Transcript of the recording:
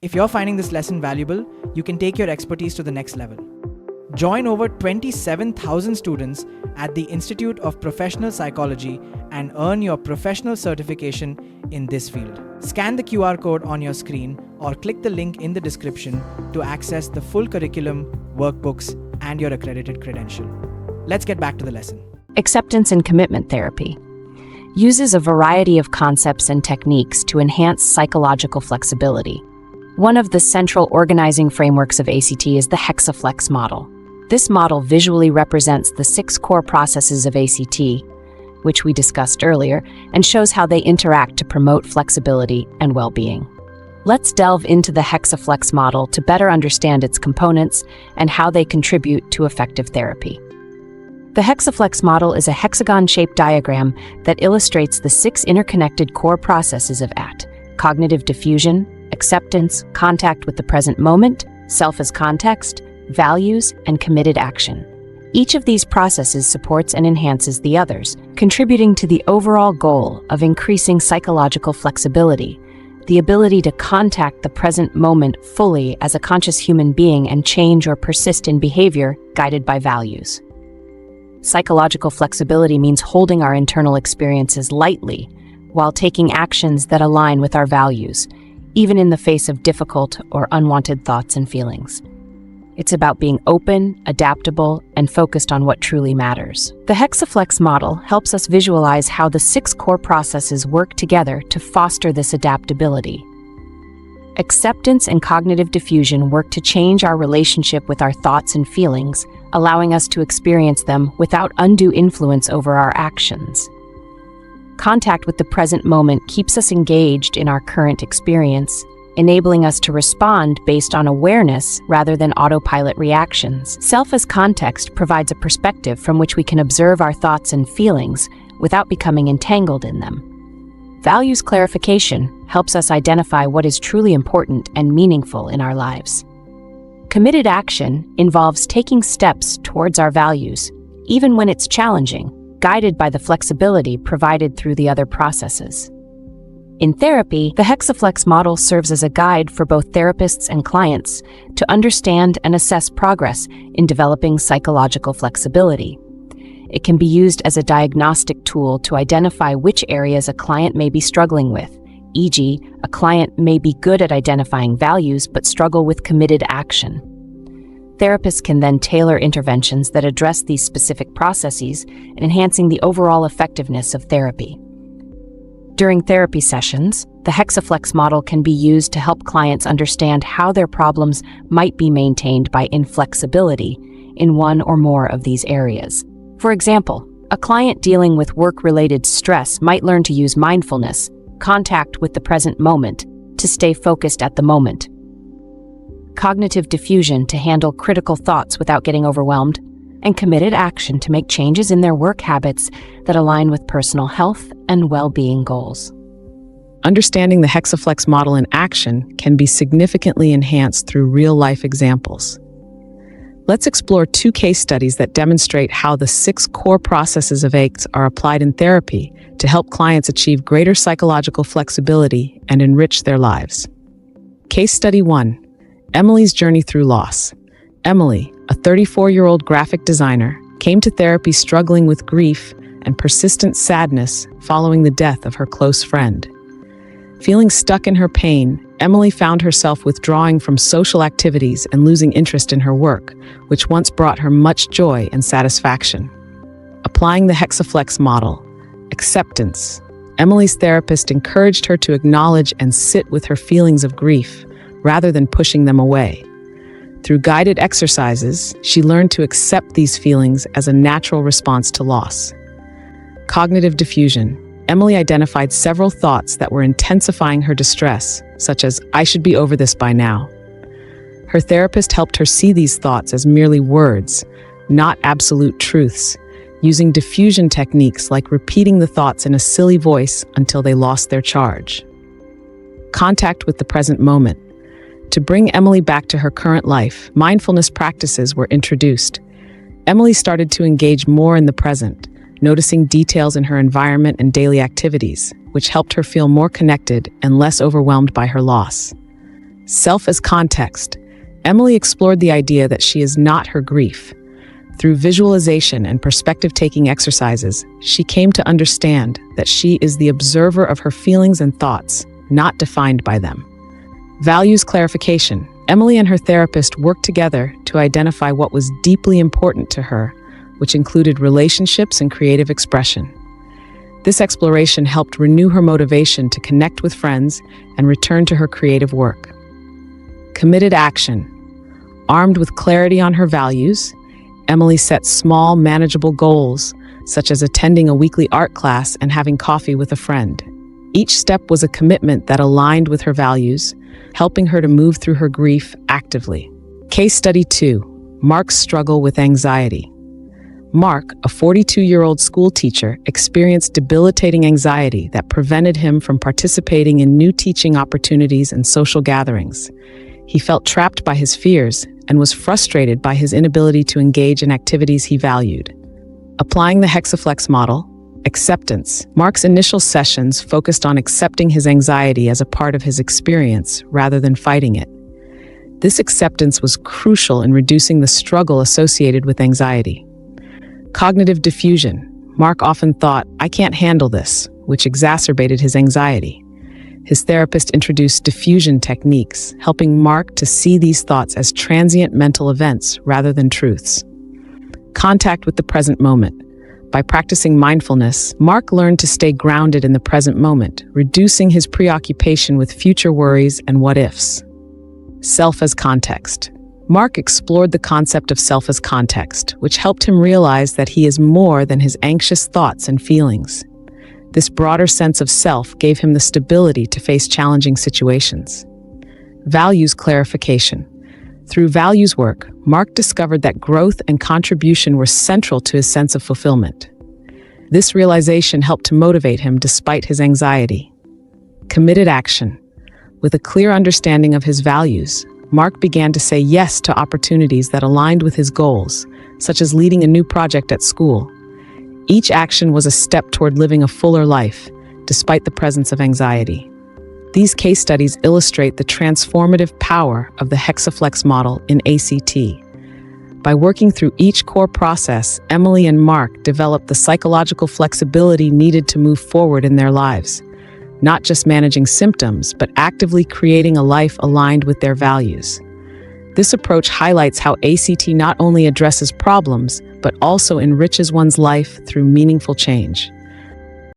If you're finding this lesson valuable, you can take your expertise to the next level. Join over 27,000 students at the Institute of Professional Psychology and earn your professional certification in this field. Scan the QR code on your screen or click the link in the description to access the full curriculum, workbooks, and your accredited credential. Let's get back to the lesson. Acceptance and commitment therapy uses a variety of concepts and techniques to enhance psychological flexibility. One of the central organizing frameworks of ACT is the Hexaflex model. This model visually represents the 6 core processes of ACT, which we discussed earlier, and shows how they interact to promote flexibility and well-being. Let's delve into the Hexaflex model to better understand its components and how they contribute to effective therapy. The Hexaflex model is a hexagon-shaped diagram that illustrates the 6 interconnected core processes of ACT: cognitive diffusion, acceptance, contact with the present moment, self as context, values, and committed action. Each of these processes supports and enhances the others, contributing to the overall goal of increasing psychological flexibility, the ability to contact the present moment fully as a conscious human being and change or persist in behavior guided by values. Psychological flexibility means holding our internal experiences lightly while taking actions that align with our values, even in the face of difficult or unwanted thoughts and feelings. It's about being open, adaptable, and focused on what truly matters. The Hexaflex model helps us visualize how the 6 core processes work together to foster this adaptability. Acceptance and cognitive diffusion work to change our relationship with our thoughts and feelings, allowing us to experience them without undue influence over our actions. Contact with the present moment keeps us engaged in our current experience, enabling us to respond based on awareness rather than autopilot reactions. Self as context provides a perspective from which we can observe our thoughts and feelings without becoming entangled in them. Values clarification helps us identify what is truly important and meaningful in our lives. Committed action involves taking steps towards our values, even when it's challenging, guided by the flexibility provided through the other processes. In therapy, the Hexaflex model serves as a guide for both therapists and clients to understand and assess progress in developing psychological flexibility. It can be used as a diagnostic tool to identify which areas a client may be struggling with, e.g., a client may be good at identifying values but struggle with committed action. Therapists can then tailor interventions that address these specific processes, enhancing the overall effectiveness of therapy. During therapy sessions, the Hexaflex model can be used to help clients understand how their problems might be maintained by inflexibility in one or more of these areas. For example, a client dealing with work-related stress might learn to use mindfulness, contact with the present moment, to stay focused at the moment. Cognitive diffusion to handle critical thoughts without getting overwhelmed, and committed action to make changes in their work habits that align with personal health and well-being goals. Understanding the Hexaflex model in action can be significantly enhanced through real-life examples. Let's explore 2 case studies that demonstrate how the 6 core processes of ACT are applied in therapy to help clients achieve greater psychological flexibility and enrich their lives. Case Study 1. Emily's journey through loss. Emily, a 34-year-old graphic designer, came to therapy struggling with grief and persistent sadness following the death of her close friend. Feeling stuck in her pain, Emily found herself withdrawing from social activities and losing interest in her work, which once brought her much joy and satisfaction. Applying the Hexaflex model, acceptance, Emily's therapist encouraged her to acknowledge and sit with her feelings of grief, rather than pushing them away. Through guided exercises, she learned to accept these feelings as a natural response to loss. Cognitive diffusion. Emily identified several thoughts that were intensifying her distress, such as, "I should be over this by now." Her therapist helped her see these thoughts as merely words, not absolute truths, using diffusion techniques like repeating the thoughts in a silly voice until they lost their charge. Contact with the present moment. To bring Emily back to her current life, mindfulness practices were introduced. Emily started to engage more in the present, noticing details in her environment and daily activities, which helped her feel more connected and less overwhelmed by her loss. Self as context. Emily explored the idea that she is not her grief. Through visualization and perspective-taking exercises, she came to understand that she is the observer of her feelings and thoughts, not defined by them. Values clarification. Emily and her therapist worked together to identify what was deeply important to her, which included relationships and creative expression. This exploration helped renew her motivation to connect with friends and return to her creative work. Committed action. Armed with clarity on her values, Emily set small, manageable goals, such as attending a weekly art class and having coffee with a friend. Each step was a commitment that aligned with her values, helping her to move through her grief actively. Case Study 2. Mark's struggle with anxiety. Mark, a 42-year-old school teacher, experienced debilitating anxiety that prevented him from participating in new teaching opportunities and social gatherings. He felt trapped by his fears and was frustrated by his inability to engage in activities he valued. Applying the Hexaflex model, acceptance. Mark's initial sessions focused on accepting his anxiety as a part of his experience rather than fighting it. This acceptance was crucial in reducing the struggle associated with anxiety. Cognitive diffusion. Mark often thought, "I can't handle this," which exacerbated his anxiety. His therapist introduced diffusion techniques, helping Mark to see these thoughts as transient mental events rather than truths. Contact with the present moment. By practicing mindfulness, Mark learned to stay grounded in the present moment, reducing his preoccupation with future worries and what-ifs. Self as context. Mark explored the concept of self as context, which helped him realize that he is more than his anxious thoughts and feelings. This broader sense of self gave him the stability to face challenging situations. Values clarification. Through values work, Mark discovered that growth and contribution were central to his sense of fulfillment. This realization helped to motivate him despite his anxiety. Committed action. With a clear understanding of his values, Mark began to say yes to opportunities that aligned with his goals, such as leading a new project at school. Each action was a step toward living a fuller life, despite the presence of anxiety. These case studies illustrate the transformative power of the Hexaflex model in ACT. By working through each core process, Emily and Mark developed the psychological flexibility needed to move forward in their lives, not just managing symptoms, but actively creating a life aligned with their values. This approach highlights how ACT not only addresses problems, but also enriches one's life through meaningful change.